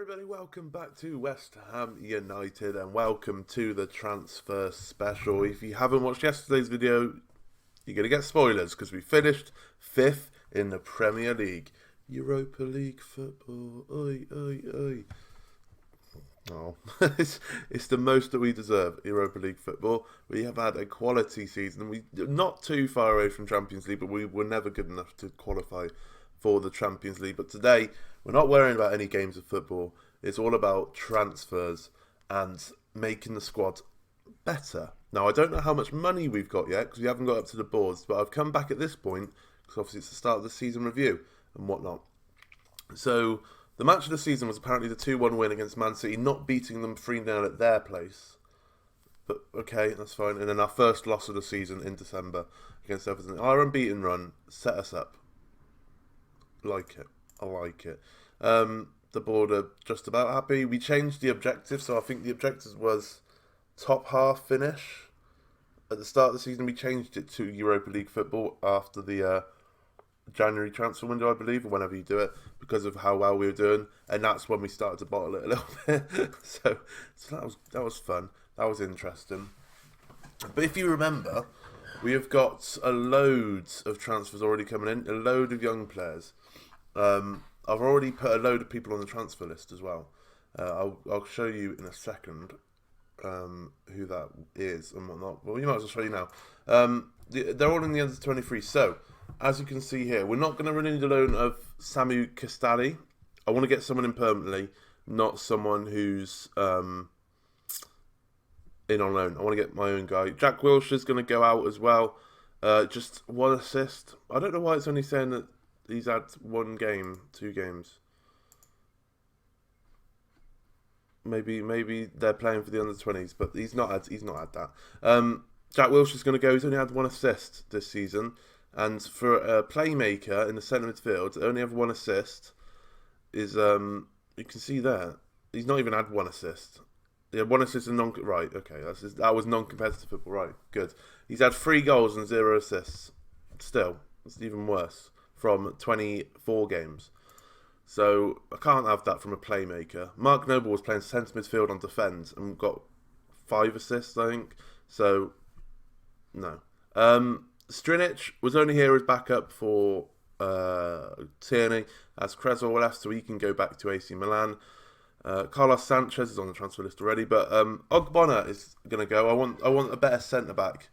everybody, welcome back to West Ham United and welcome to the transfer special. If you haven't watched yesterday's video, you're going to get spoilers because we finished 5th in the Premier League. Europa League football, oi, oi, oi. Oh, it's the most that we deserve, Europa League football. We have had a quality season. We're not too far away from Champions League, but we were never good enough to qualify for the Champions League. But today, we're not worrying about any games of football. It's all about transfers and making the squad better. Now, I don't know how much money we've got yet because we haven't got up to the boards, but I've come back at this point because obviously it's the start of the season review and whatnot. So, the match of the season was apparently the 2-1 win against Man City, not beating them 3-0 at their place. But, okay, that's fine. And then our first loss of the season in December against Everton. Our unbeaten run set us up. Like it. I like it. The board are just about happy. We changed the objective, so I think the objective was top half finish. At the start of the season, we changed it to Europa League football after the January transfer window, I believe, or whenever you do it, because of how well we were doing, and that's when we started to bottle it a little bit. so that was fun. That was interesting. But if you remember, we have got a load of transfers already coming in, a load of young players. I've already put a load of people on the transfer list as well. I'll show you in a second who that is and whatnot. Well, you might as well show you now. They're all in the under 23. So, as you can see here, we're not going to renew the loan of Samu Kastali. I want to get someone in permanently, not someone who's in on loan. I want to get my own guy. Jack Wilshere's going to go out as well. Just one assist. I don't know why it's only saying that he's had 1 game, 2 games. Maybe they're playing for the under 20s, but he's not had that. Jack Wilshere's going to go. He's only had 1 assist this season, and for a playmaker in the centre midfield, to only have 1 assist is you can see there. He's not even had 1 assist. He had 1 assist and right. Okay, that was non-competitive football. Right, good. He's had 3 goals and 0 assists. Still, it's even worse. From 24 games. So, I can't have that from a playmaker. Mark Noble was playing centre midfield on defence and got 5 assists, I think. So, no. Strinic was only here as backup for Tierney, as Creswell left, so he can go back to AC Milan. Carlos Sanchez is on the transfer list already, but Ogbonna is going to go. I want a better centre-back.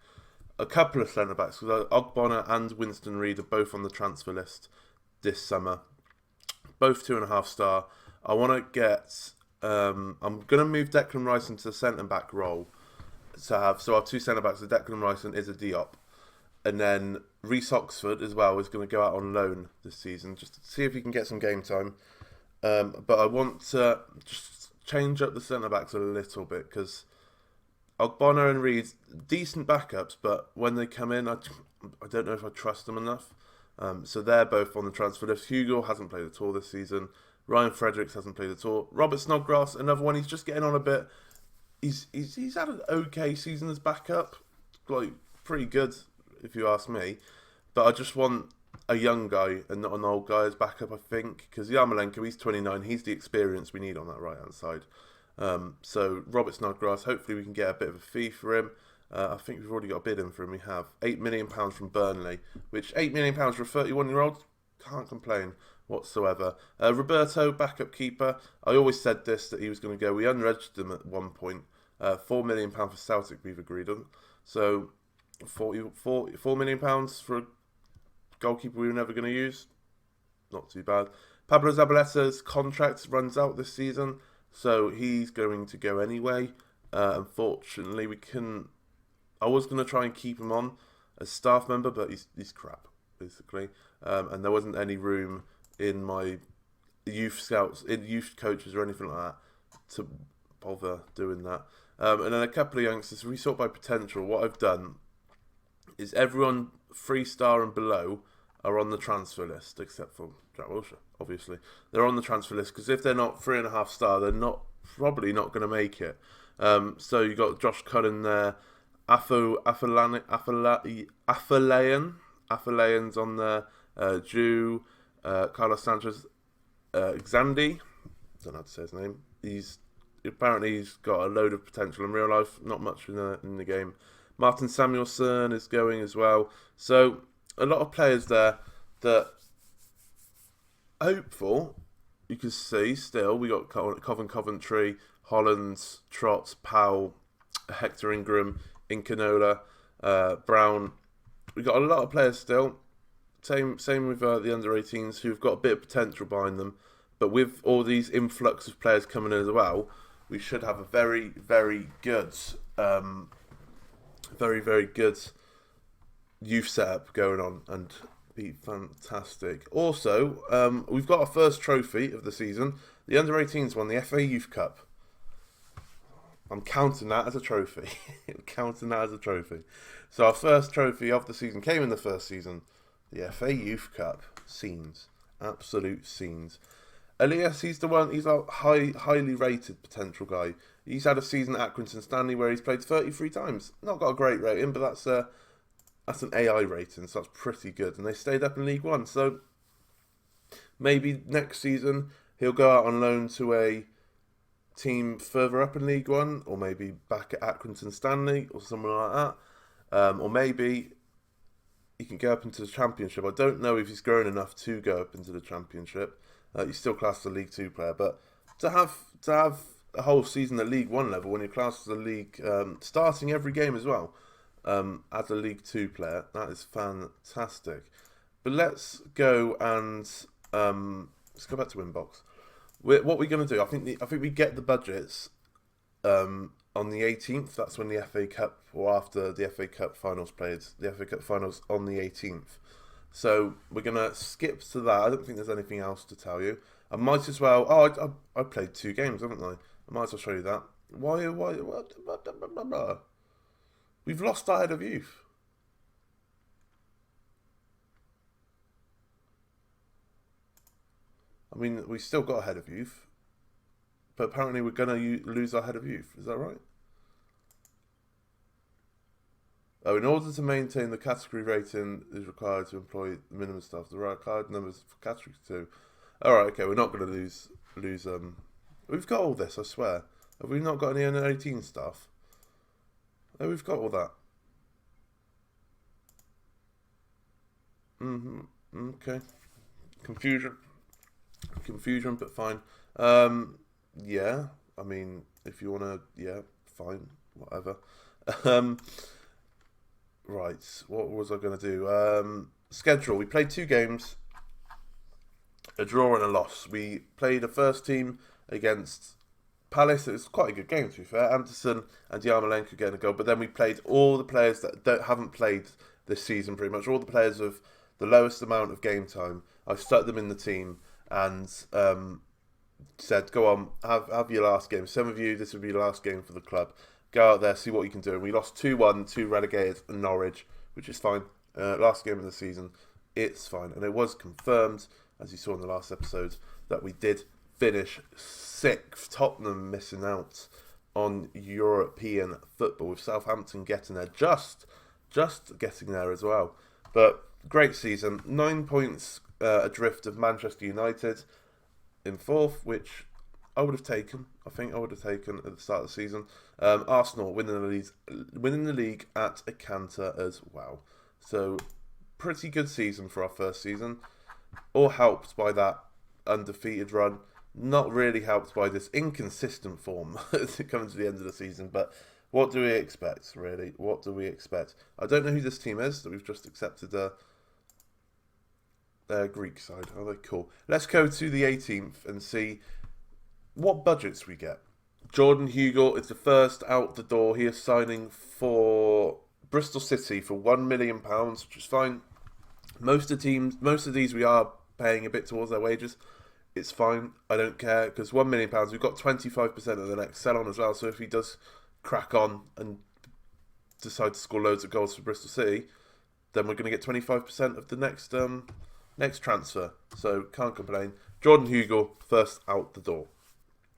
A couple of centre-backs, because Ogbonna and Winston Reid are both on the transfer list this summer. Both 2.5 star. I want to get... I'm going to move Declan Rice into the centre-back role. So I have 2 centre-backs, so Declan Rice and Issa Diop. And then Reece Oxford as well is going to go out on loan this season, just to see if he can get some game time. But I want to just change up the centre-backs a little bit, because Ogbonna and Reid, decent backups, but when they come in, I don't know if I trust them enough. So they're both on the transfer list. Hugo hasn't played at all this season. Ryan Fredericks hasn't played at all. Robert Snodgrass, another one, he's just getting on a bit. He's had an okay season as backup. Like, pretty good, if you ask me. But I just want a young guy and not an old guy as backup, I think. Because Yarmolenko, he's 29. He's the experience we need on that right-hand side. So Robert Snodgrass, hopefully we can get a bit of a fee for him. I think we've already got a bid in for him. We have £8 million from Burnley, which £8 million for a 31-year-old, can't complain whatsoever. Roberto, backup keeper. I always said this, that he was going to go. We unregistered him at one point. £4 million for Celtic we've agreed on. So £4 million for a goalkeeper we were never going to use. Not too bad. Pablo Zabaleta's contract runs out this season, so he's going to go anyway. Unfortunately, I was going to try and keep him on as staff member, but he's crap, basically. And there wasn't any room in my youth scouts, in youth coaches or anything like that to bother doing that. And then a couple of youngsters, we sort by potential. What I've done is everyone 3-star and below are on the transfer list, except for Jack Wilshere, obviously. They're on the transfer list, because if they're not 3.5 star, they're probably not going to make it. So you got Josh Cullen there, Afalayan's on there, Jew, Carlos Sanchez, Xandi, don't know how to say his name. He's got a load of potential in real life, not much in the game. Martin Samuelsson is going as well. So a lot of players there that hopeful. You can see still we got Coventry, Holland, Trott, Powell, Hector Ingram, Incanola, Brown. We got a lot of players still. Same with the under-18s who've got a bit of potential behind them. But with all these influx of players coming in as well, we should have a very, very good, very, very good youth setup going on and be fantastic. Also, we've got our first trophy of the season. The under-18s won the FA Youth Cup. I'm counting that as a trophy. So our first trophy of the season came in the first season. The FA Youth Cup. Scenes. Absolute scenes. Elias, he's the one, he's a highly rated potential guy. He's had a season at Accrington Stanley where he's played 33 times. Not got a great rating, but that's an AI rating, so that's pretty good. And they stayed up in League One, so maybe next season he'll go out on loan to a team further up in League One, or maybe back at Accrington Stanley, or something like that. Or maybe he can go up into the Championship. I don't know if he's grown enough to go up into the Championship. He's still classed as a League 2 player, but to have a whole season at League 1 level when you're classed as a league, starting every game as well, as a League 2 player, that is fantastic. But let's go and let's go back to Inbox. What we're going to do, I think we get the budgets on the 18th. That's when the FA Cup, or after the FA Cup finals played. The FA Cup finals on the 18th. So we're going to skip to that. I don't think there's anything else to tell you. I might as well... Oh, I played 2 games, haven't I? I might as well show you that. Why? We've lost our head of youth. I mean, we still got a head of youth. But apparently we're going to lose our head of youth. Is that right? Oh, in order to maintain the category rating is required to employ the minimum staff. The required numbers for category 2. Alright, okay, we're not going to lose. We've got all this, I swear. Have we not got any under 18 staff? Oh, we've got all that. Okay. Confusion, but fine. Yeah, I mean, if you want to, yeah, fine, whatever. Right, what was I going to do? Schedule. We played 2 games, a draw and a loss. We played a first team against Palace. It was quite a good game, to be fair. Anderson and Yarmolenko getting a goal. But then we played all the players that haven't played this season, pretty much. All the players with the lowest amount of game time. I stuck them in the team and said, go on, have your last game. Some of you, this will be your last game for the club. Go out there, see what you can do. And we lost 2-1 to relegated Norwich, which is fine. Last game of the season, it's fine. And it was confirmed, as you saw in the last episode, that we did finish 6th. Tottenham missing out on European football, with Southampton getting there, just getting there as well. But great season. 9 points adrift of Manchester United in 4th, which I would have taken. I think I would have taken at the start of the season. Arsenal winning the league at a canter as well. So pretty good season for our first season. All helped by that undefeated run. Not really helped by this inconsistent form coming to the end of the season. But what do we expect, really? What do we expect? I don't know who this team is that we've just accepted their Greek side. Oh, they're cool. Let's go to the 18th and see what budgets we get. Jordan Hugill is the first out the door. He is signing for Bristol City for £1 million, which is fine. Most of these we are paying a bit towards their wages. It's fine. I don't care, because £1 million, we've got 25% of the next sell on as well. So if he does crack on and decide to score loads of goals for Bristol City, then we're going to get 25% of the next transfer. So can't complain. Jordan Hugill, first out the door.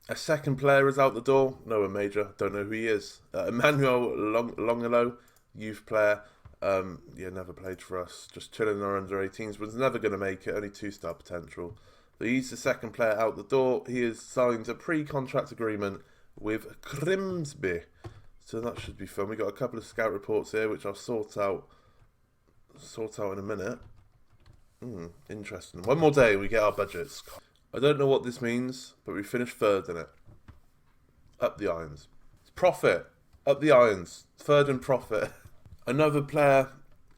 A second player is out the door. Noah Major, don't know who he is. Emmanuel Longelo, youth player. Never played for us. Just chilling in our under-18s. Was never going to make it. Only 2-star potential. So he's the second player out the door. He has signed a pre-contract agreement with Grimsby. So that should be fun. We got a couple of scout reports here, which I'll sort out in a minute. Interesting. One more day, we get our budgets. I don't know what this means, but we finished third in it. Up the irons. It's profit. Up the irons. Third in profit. Another player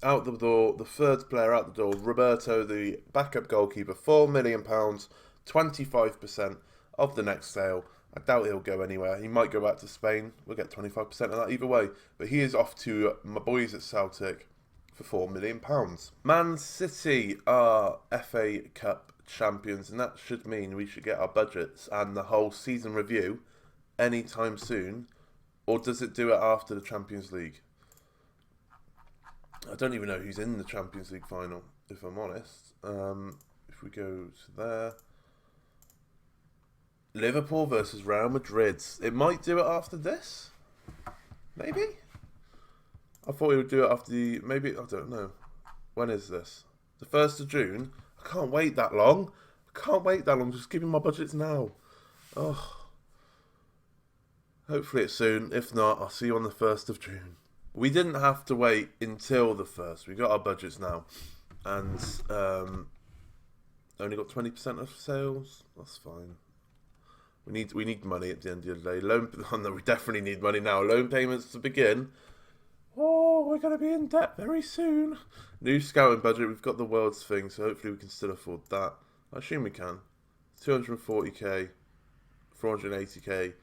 out the door. The third player out the door. Roberto, the backup goalkeeper. £4 million. 25% of the next sale. I doubt he'll go anywhere. He might go back to Spain. We'll get 25% of that either way. But he is off to my boys at Celtic for £4 million. Man City are FA Cup champions, and that should mean we should get our budgets and the whole season review anytime soon. Or does it do it after the Champions League? I don't even know who's in the Champions League final, if I'm honest. If we go to there. Liverpool versus Real Madrid. It might do it after this. Maybe? I thought we would do it after the... Maybe, I don't know. When is this? The 1st of June? I can't wait that long. Just give me my budgets now. Oh. Hopefully it's soon. If not, I'll see you on the 1st of June. We didn't have to wait until the 1st. We got our budgets now. And only got 20% of sales. That's fine. We need money at the end of the day. We definitely need money now. Loan payments to begin. Oh, we're going to be in debt very soon. New scouting budget. We've got the world's thing, so hopefully we can still afford that. I assume we can. 240k, 480k,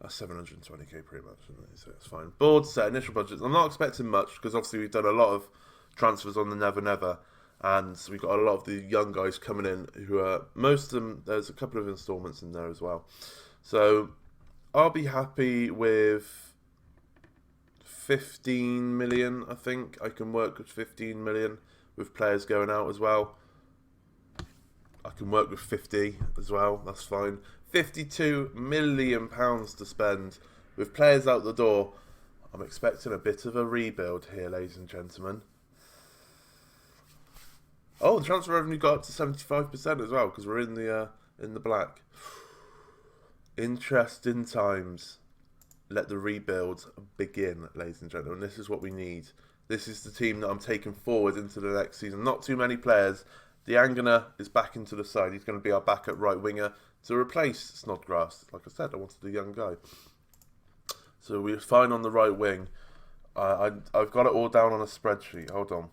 720k pretty much, so it's fine. Board set, initial budgets. I'm not expecting much, because obviously we've done a lot of transfers on the Never Never, and we've got a lot of the young guys coming in who are, most of them, there's a couple of installments in there as well. So I'll be happy with 15 million, I think. I can work with 15 million with players going out as well. I can work with 50 as well, that's fine. £52 million to spend with players out the door. I'm expecting a bit of a rebuild here, ladies and gentlemen. Oh, the transfer revenue got up to 75% as well, because we're in the black. Interesting times. Let the rebuild begin, ladies and gentlemen. This is what we need. This is the team that I'm taking forward into the next season. Not too many players. Diangana is back into the side. He's going to be our backup right winger to replace Snodgrass. Like I said, I wanted a young guy. So we're fine on the right wing. I've got it all down on a spreadsheet. Hold on.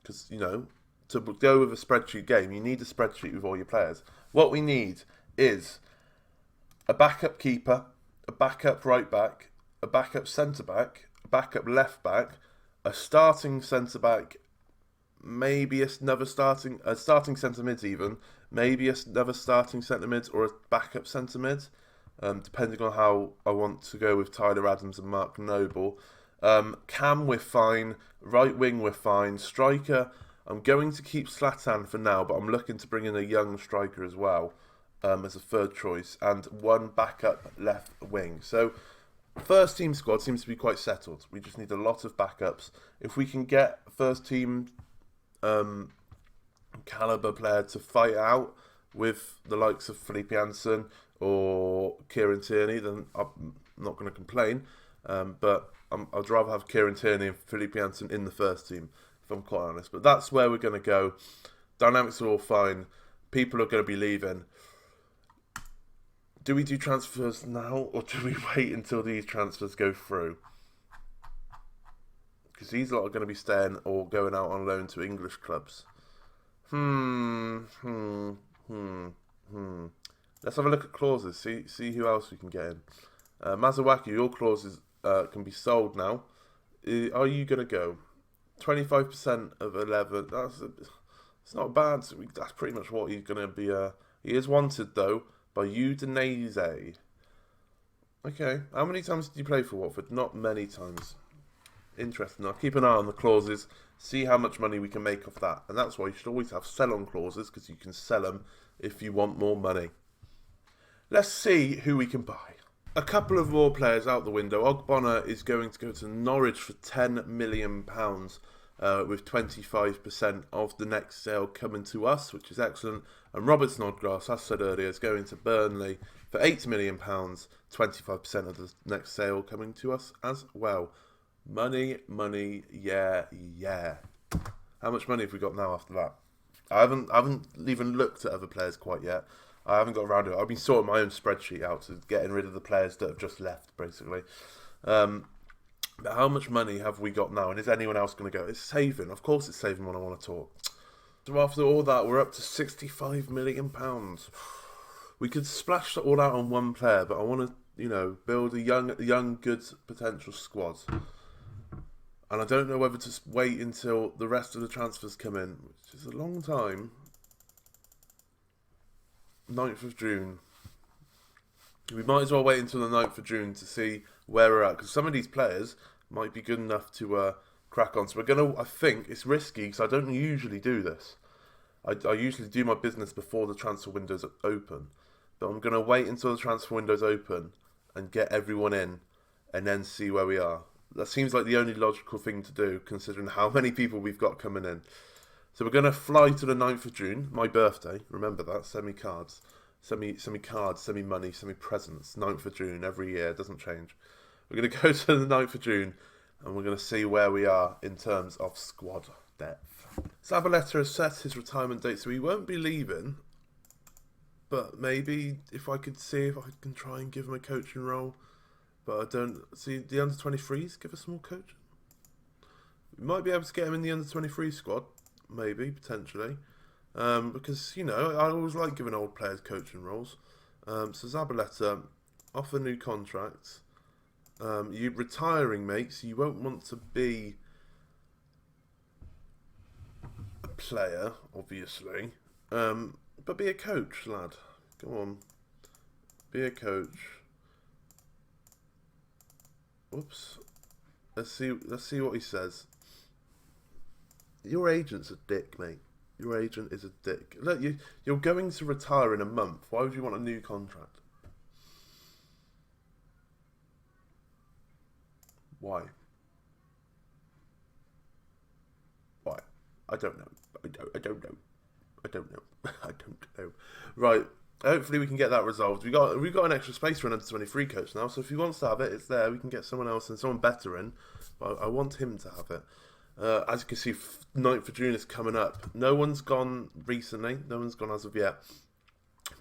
Because, you know, to go with a spreadsheet game, you need a spreadsheet with all your players. What we need is a backup keeper, a backup right back, a backup centre back, a backup left back, a starting centre back, maybe another starting centre mid even, maybe another starting centre mid or a backup centre mid, depending on how I want to go with Tyler Adams and Mark Noble. Cam, we're fine. Right wing, we're fine. Striker, I'm going to keep Zlatan for now, but I'm looking to bring in a young striker as well. As a third choice, and one backup left wing. So first team squad seems to be quite settled. We just need a lot of backups. If we can get first team caliber player to fight out with the likes of Felipe Janssen or Kieran Tierney, then I'm not going to complain. But I'd rather have Kieran Tierney and Felipe Janssen in the first team, if I'm quite honest. But that's where we're going to go. Dynamics are all fine. People are going to be leaving. Do we do transfers now, or do we wait until these transfers go through? Because these lot are going to be staying or going out on loan to English clubs. Let's have a look at clauses. See who else we can get in. Mazawaki, your clauses can be sold now. Are you going to go? 25% of 11. It's not bad. That's pretty much what he's going to be. He is wanted though by Udinese. Okay. How many times did you play for Watford? Not many times. Interesting. I'll keep an eye on the clauses. See how much money we can make off that. And that's why you should always have sell-on clauses, because you can sell them if you want more money. Let's see who we can buy. A couple of more players out the window. Ogbonna is going to go to Norwich for £10 million. with 25% of the next sale coming to us, which is excellent. And Robert Snodgrass, as I said earlier, is going to Burnley for £80 million, 25% of the next sale coming to us as well. Money, yeah. How much money have we got now after that? I haven't even looked at other players quite yet. I haven't got around to it. I've been sorting my own spreadsheet out to getting rid of the players that have just left, basically. But how much money have we got now? And is anyone else going to go? It's saving. Of course it's saving when I want to talk. So after all that, we're up to £65 million. We could splash that all out on one player, but I want to, build a young, good potential squad. And I don't know whether to wait until the rest of the transfers come in, which is a long time. 9th of June. We might as well wait until the 9th of June to see where we're at, because some of these players might be good enough to crack on. So we're going to, I think, it's risky, because I don't usually do this. I usually do my business before the transfer windows open. But I'm going to wait until the transfer windows open and get everyone in, and then see where we are. That seems like the only logical thing to do, considering how many people we've got coming in. So we're going to fly to the 9th of June, my birthday. Remember that. Send me cards. Send me cards, send me money, send me presents. 9th of June, every year. It doesn't change. We're going to go to the 9th of June, and we're going to see where we are in terms of squad depth. Zabaleta has set his retirement date, so he won't be leaving. But maybe if I could see if I can try and give him a coaching role. But I don't see the under-23s. Give us more coaching. We might be able to get him in the under-23 squad. Maybe, potentially. Because, I always like giving old players coaching roles. So Zabaleta, offer new contracts. You're retiring, mate, so you won't want to be a player, obviously. But be a coach, lad. Come on. Be a coach. Whoops. Let's see what he says. Your agent's a dick, mate. Your agent is a dick. Look, you're going to retire in a month. Why would you want a new contract? Why? I don't know. I don't know. Right. Hopefully we can get that resolved. We've got an extra space for an under-23 coach now, so if he wants to have it, it's there. We can get someone else and someone better in. But I want him to have it. As you can see, 9th of June is coming up. No one's gone recently. No one's gone as of yet.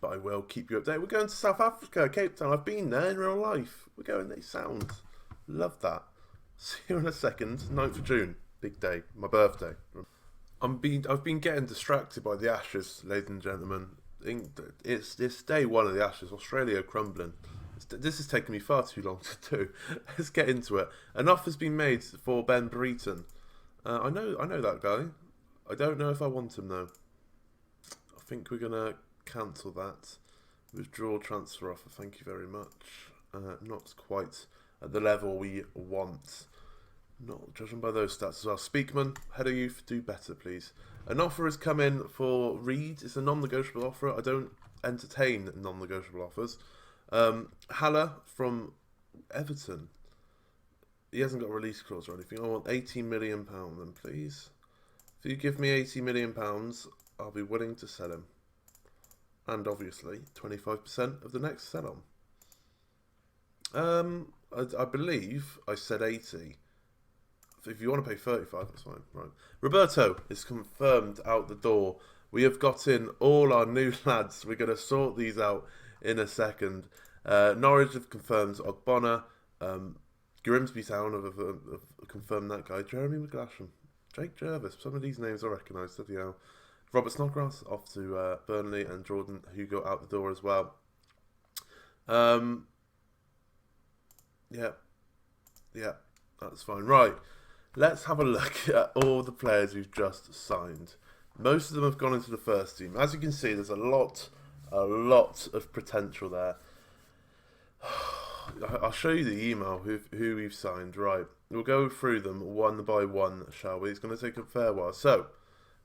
But I will keep you updated. We're going to South Africa, Cape Town. I've been there in real life. We're going, they sound. Love that. See you in a second. 9th of June. Big day. My birthday. I've been getting distracted by the Ashes, ladies and gentlemen. It's day one of the Ashes. Australia crumbling. This is taking me far too long to do. Let's get into it. An offer's been made for Ben Brereton. I know that guy. I don't know if I want him though. I think we're gonna cancel that. Withdraw transfer offer. Thank you very much. Not quite at the level we want. Not judging by those stats as well. Speakman, header youth, do better, please. An offer has come in for Reed. It's a non-negotiable offer. I don't entertain non-negotiable offers. Haller from Everton. He hasn't got a release clause or anything. I want £18 million then, please. If you give me £80 million, I'll be willing to sell him. And obviously, 25% of the next sell on. I believe I said 80. If you want to pay 35, that's fine. Right. Roberto is confirmed out the door. We have got in all our new lads. We're going to sort these out in a second. Norwich have confirmed Ogbonna. Grimsby Town have confirmed that guy. Jeremy McGlashan. Jake Jervis. Some of these names I recognise. Robert Snodgrass off to Burnley, and Jordan Hugo out the door as well. Yeah, that's fine. Right. Let's have a look at all the players we've just signed. Most of them have gone into the first team. As you can see, there's a lot of potential there. I'll show you the email who we've signed. Right, we'll go through them one by one, shall we? It's going to take a fair while. So,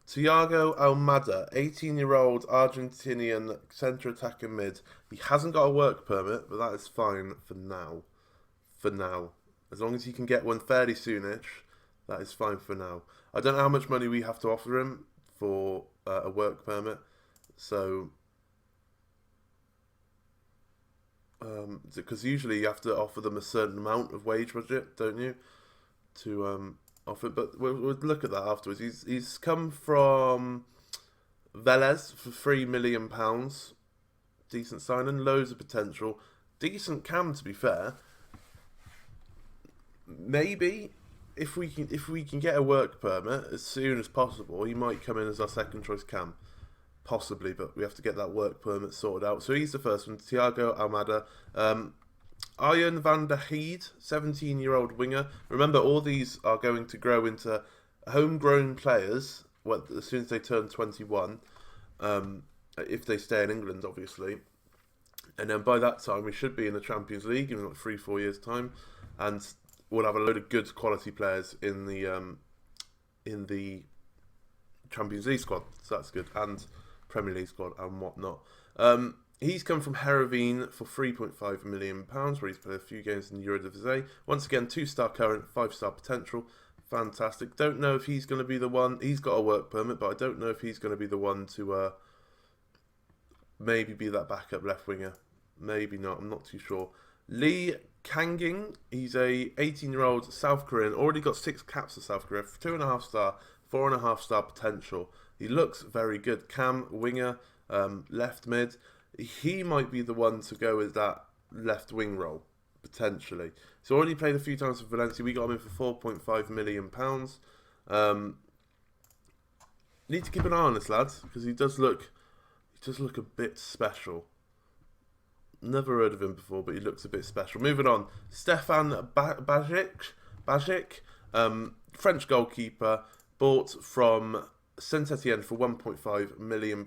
Thiago Almada, 18-year-old Argentinian centre attacker mid. He hasn't got a work permit, but that is fine for now. As long as he can get one fairly soonish, That is fine for now. I don't know how much money we have to offer him for a work permit. So, because usually you have to offer them a certain amount of wage budget, don't you? To offer, but we'll look at that afterwards. He's come from Velez for £3 million. Decent signing, loads of potential. Decent cam, to be fair. Maybe if we can get a work permit as soon as possible, he might come in as our second choice cam. Possibly, but we have to get that work permit sorted out. So he's the first one. Thiago Almada. Arjen van der Heide, 17-year-old winger. Remember, all these are going to grow into homegrown players as soon as they turn 21. If they stay in England, obviously. And then by that time, we should be in the Champions League in like 3-4 years' time. And we'll have a load of good quality players in the Champions League squad. So that's good. And Premier League squad and whatnot. He's come from Heerenveen for £3.5 million, where he's played a few games in the Eredivisie. Once again, 2-star current, 5-star potential. Fantastic. Don't know if he's going to be the one. He's got a work permit, but I don't know if he's going to be the one to maybe be that backup left winger. Maybe not. I'm not too sure. Lee Kangin. He's a 18-year-old South Korean. Already got 6 caps for South Korea. 2.5-star, 4.5-star potential. He looks very good. Cam, winger, left mid. He might be the one to go with that left wing role, potentially. He's already played a few times for Valencia. We got him in for £4.5 million. Need to keep an eye on this, lads, because he does look a bit special. Never heard of him before, but he looks a bit special. Moving on, Stefan Bajic, French goalkeeper, bought from Saint Etienne for £1.5 million,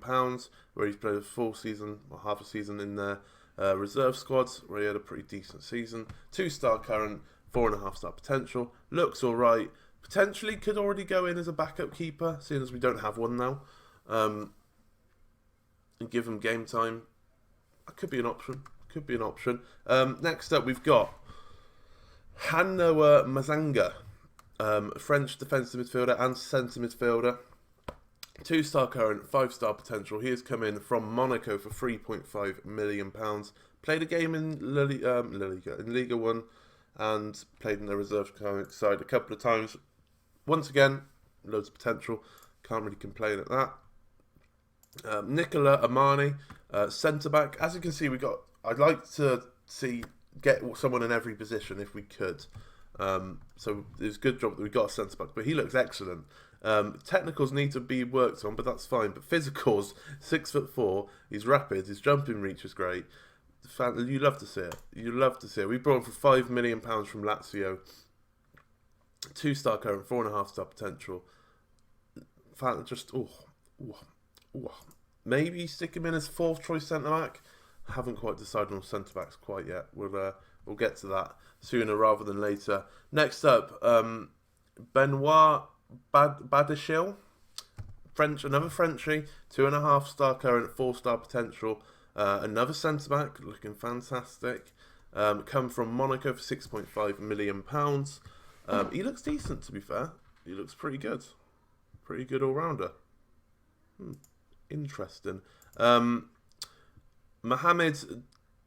where he's played a full season, or half a season in their reserve squad, where he had a pretty decent season. 2-star current, 4.5-star potential. Looks alright. Potentially could already go in as a backup keeper, seeing as we don't have one now. And give him game time. That could be an option. Next up, we've got Hannoa Mazanga, French defensive midfielder and centre midfielder. 2-star current, 5-star potential. He has come in from Monaco for £3.5 million. Played a game in Liga 1 and played in the reserve side a couple of times. Once again, loads of potential. Can't really complain at that. Nicola Amani, centre-back. As you can see, I'd like to get someone in every position if we could. So it's a good job that we got a centre-back, but he looks excellent. Technicals need to be worked on, but that's fine. But physicals, 6'4", he's rapid, his jumping reach is great. You love to see it. We brought him for £5 million from Lazio. 2-star current, 4.5-star potential. Maybe stick him in as 4th choice centre back. Haven't quite decided on centre backs quite yet. We'll get to that sooner rather than later. Next up, Benoit Badiashile, another Frenchie, 2.5-star current, 4-star potential. Another centre back, looking fantastic. Come from Monaco for £6.5 million. He looks decent, to be fair. He looks pretty good all rounder. Interesting. Mohamed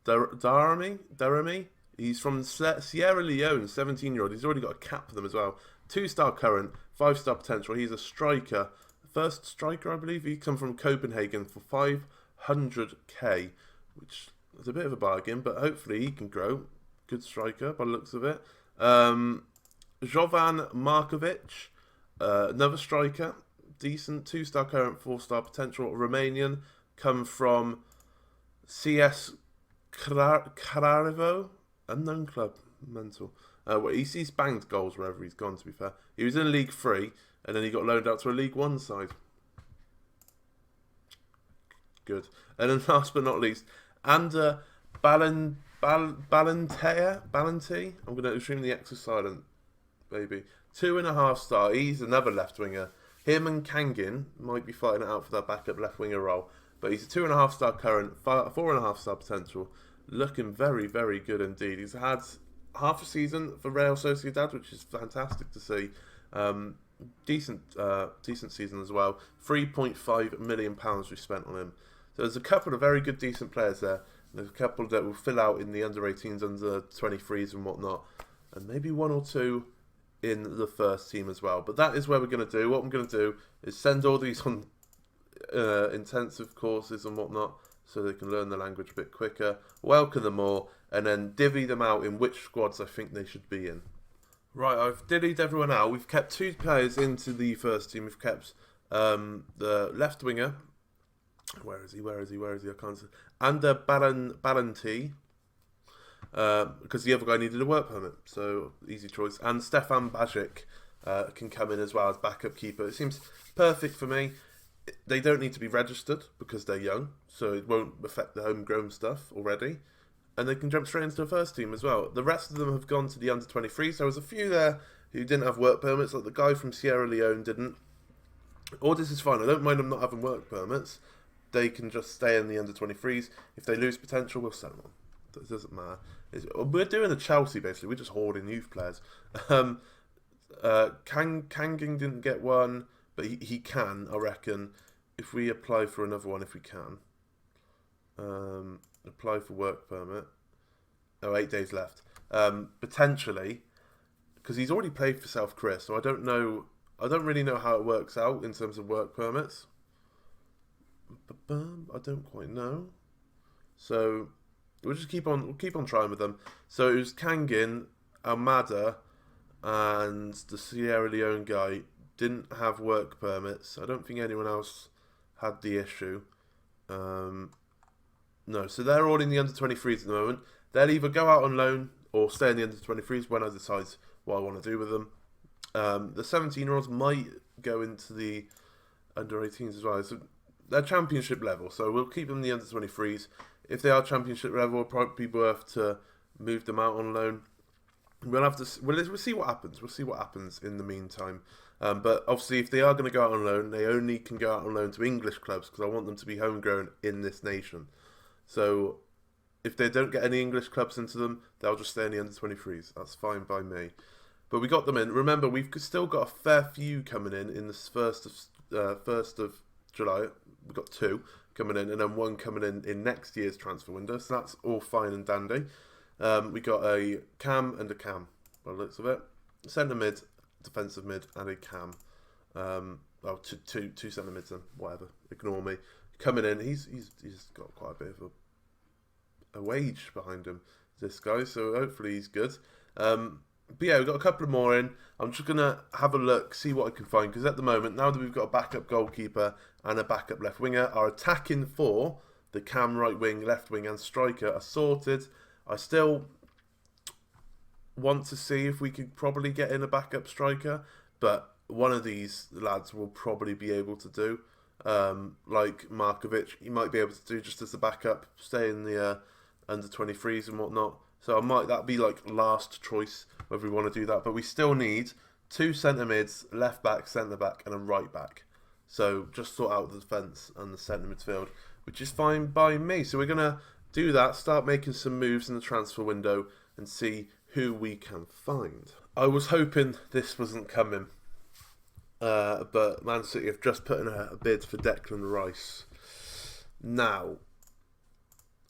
Darami. He's from Sierra Leone, 17-year-old. He's already got a cap for them as well. 2-star current, 5-star potential. He's a striker. First striker, I believe. He come from Copenhagen for 500k, which is a bit of a bargain, but hopefully he can grow. Good striker by the looks of it. Jovan Markovic, another striker. Decent. 2-star current, 4-star potential. Romanian. Come from CS Craiova. Unknown club. Mental. He's banged goals wherever he's gone, to be fair. He was in League 3, and then he got loaned out to a League 1 side. Good. And then last but not least, Ander Ballantyre. I'm going to assume the X is silent, baby. 2.5-star. He's another left winger. Him and Kangin might be fighting it out for that backup left winger role. But he's a 2.5-star current, 4.5-star potential. Looking very, very good indeed. He's had half a season for Real Sociedad, which is fantastic to see. Decent season as well. £3.5 million we spent on him. So there's a couple of very good, decent players there. There's a couple that will fill out in the under 18s, under 23s, and whatnot, and maybe one or two in the first team as well. But that is where we're going to do. What I'm going to do is send all these on intensive courses and whatnot, so they can learn the language a bit quicker. Welcome them all, and then divvy them out in which squads I think they should be in. Right, I've divvied everyone out. We've kept 2 players into the first team. We've kept the left winger. Where is he? I can't see. And Balanti. Because the other guy needed a work permit, so easy choice. And Stefan Bajic can come in as well as backup keeper. It seems perfect for me. They don't need to be registered because they're young, so it won't affect the homegrown stuff already. And they can jump straight into the first team as well. The rest of them have gone to the under 23s. There was a few there who didn't have work permits, like the guy from Sierra Leone didn't. All this is fine. I don't mind them not having work permits. They can just stay in the under 23s. If they lose potential, we'll sell them on. It doesn't matter. We're doing a Chelsea, basically. We're just hoarding youth players. Kanging didn't get one, but he can, I reckon, if we apply for another one, if we can. Apply for work permit. 8 days left. Potentially, because he's already played for South Chris, so I don't really know how it works out in terms of work permits. I don't quite know. So we'll just keep on trying with them. So it was Kangin, Almada, and the Sierra Leone guy didn't have work permits. I don't think anyone else had the issue. No, so they're all in the under 23s at the moment. They'll either go out on loan or stay in the under 23s when I decide what I want to do with them. The 17-year-olds might go into the under 18s as well. So they're championship level, so we'll keep them in the under 23s. If they are championship level, it'll probably be worth to move them out on loan. We'll see what happens. We'll see what happens in the meantime. But obviously, if they are going to go out on loan, they only can go out on loan to English clubs because I want them to be homegrown in this nation. So if they don't get any English clubs into them, they'll just stay in the under 23s. That's fine by me. But we got them in. Remember, we've still got a fair few coming in this first of July. We've got 2 coming in, and then 1 coming in next year's transfer window. So that's all fine and dandy. We got a cam and a cam, by the looks of it. Centre mid, defensive mid, and a cam. Two centre mids then, whatever. Ignore me. Coming in, he's got quite a bit of a wage behind him, this guy. So hopefully he's good. But yeah, we've got a couple more in. I'm just going to have a look, see what I can find. Because at the moment, now that we've got a backup goalkeeper and a backup left winger, our attacking 4, the cam, right wing, left wing and striker are sorted. I still want to see if we could probably get in a backup striker. But one of these lads will probably be able to do. Like Markovic, he might be able to do just as a backup, stay in the under 23s and whatnot. So that'd be like last choice whether we want to do that. But we still need 2 centre mids, left back, centre back, and a right back. So just sort out the defence and the centre midfield, which is fine by me. So we're gonna do that, start making some moves in the transfer window, and see who we can find. I was hoping this wasn't coming, but Man City have just put in a bid for Declan Rice. Now,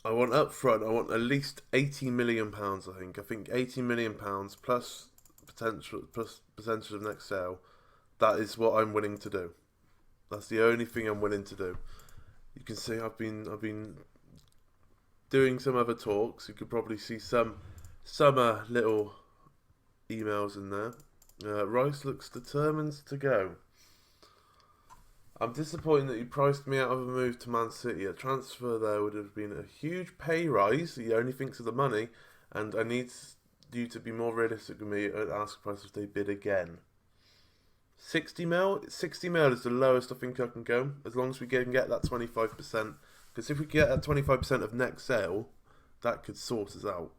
I want up front, I want at least £80 million, I think. I think £80 million plus potential of next sale. That is what I'm willing to do. That's the only thing I'm willing to do. You can see I've been doing some other talks. You could probably see some little emails in there. Rice looks determined to go. I'm disappointed that you priced me out of a move to Man City. A transfer there would have been a huge pay rise. He only thinks of the money, and I need you to be more realistic with me at ask price if they bid again. 60 mil? 60 mil is the lowest I think I can go, as long as we can get that 25%. Because if we get that 25% of next sale, that could sort us out.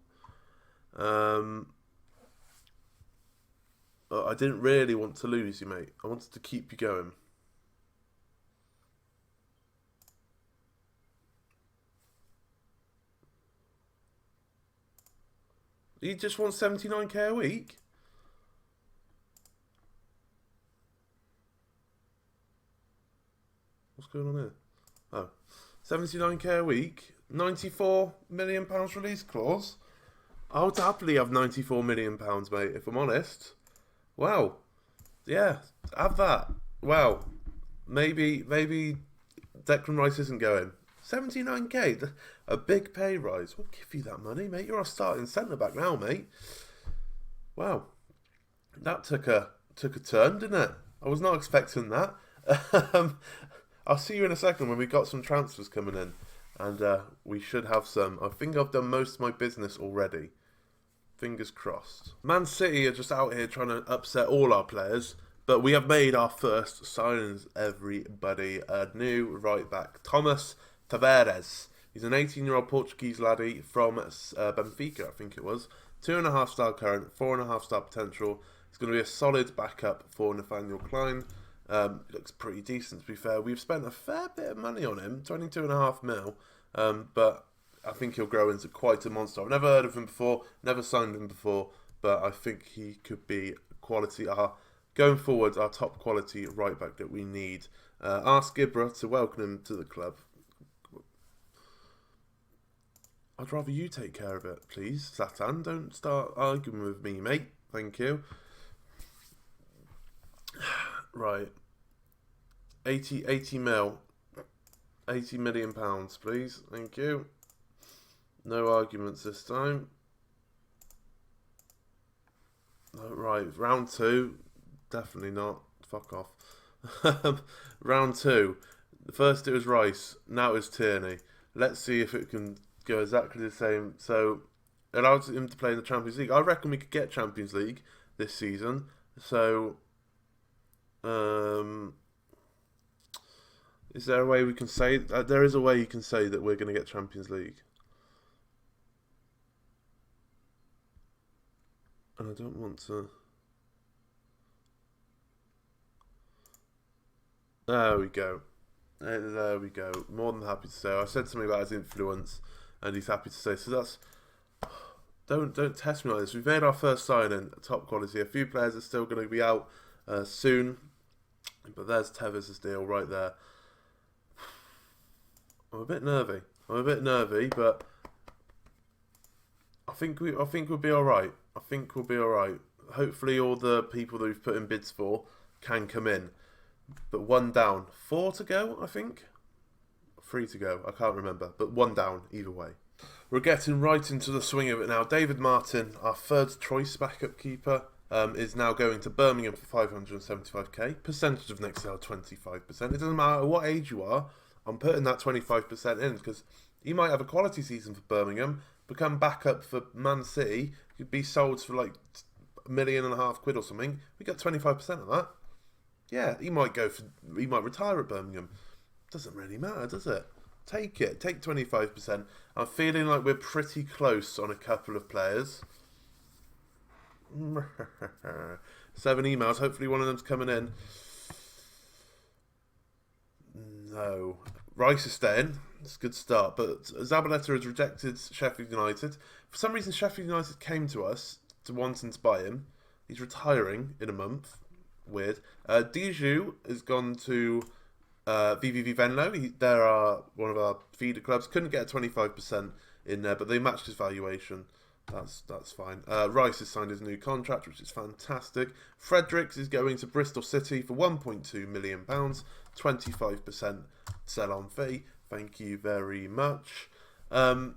I didn't really want to lose you, mate. I wanted to keep you going. You just want 79k a week? going on here? Oh, 79k a week, 94 million pounds release clause. I would happily have 94 million pounds, mate, if I'm honest. Wow. Yeah, have that. Wow. Maybe Declan Rice isn't going. 79k, a big pay rise. We'll give you that money, mate. You're our starting centre back now, mate. Wow. That took a turn, didn't it? I was not expecting that. I'll see you in a second when we got some transfers coming in. And we should have some. I think I've done most of my business already. Fingers crossed. Man City are just out here trying to upset all our players. But we have made our first signings, everybody. A new right back, Thomas Tavares. He's an 18-year-old Portuguese laddie from Benfica, I think it was. 2.5 star current, 4.5 star potential. He's going to be a solid backup for Nathaniel Klein. Looks pretty decent, to be fair. We've spent a fair bit of money on him, 22.5 mil. But I think he'll grow into quite a monster. I've never heard of him before, never signed him before, but I think he could be quality. Going forward, our top quality right back that we need. Ask Ibra to welcome him to the club. I'd rather you take care of it, please, Satan. Don't start arguing with me, mate. Thank you. Right. 80 mil. 80 million pounds, please. Thank you. No arguments this time. No, right, round 2. Definitely not. Fuck off. Round 2. The first it was Rice. Now it's Tierney. Let's see if it can go exactly the same. So, it allows him to play in the Champions League. I reckon we could get Champions League this season. So, is there a way we can say... there is a way you can say that we're going to get Champions League. And I don't want to... There we go. There we go. More than happy to say. I said something about his influence, and he's happy to say. So that's... Don't test me like this. We've made our first signing, top quality. A few players are still going to be out soon, but there's Tevez' deal right there. I'm a bit nervy, but I think we'll be all right. I think we'll be all right. Hopefully, all the people that we've put in bids for can come in. But 1 down, 4 to go. I think 3 to go. I can't remember, but 1 down either way. We're getting right into the swing of it now. David Martin, our third choice backup keeper, is now going to Birmingham for 575k. Percentage of next sale 25%. It doesn't matter what age you are. I'm putting that 25% in because you might have a quality season for Birmingham, become backup for Man City, you'd be sold for like £1.5 million or something. We got 25% of that. Yeah, he might retire at Birmingham. Doesn't really matter, does it? Take it. Take 25%. I'm feeling like we're pretty close on a couple of players. 7 emails. Hopefully one of them's coming in. No. Rice is staying. It's a good start. But Zabaleta has rejected Sheffield United. For some reason, Sheffield United came to us to wanting to buy him. He's retiring in a month. Weird. Dijou has gone to VVV Venlo. They're one of our feeder clubs. Couldn't get a 25% in there, but they matched his valuation. That's fine. Rice has signed his new contract, which is fantastic. Fredericks is going to Bristol City for £1.2 million, 25% sell-on fee. Thank you very much. But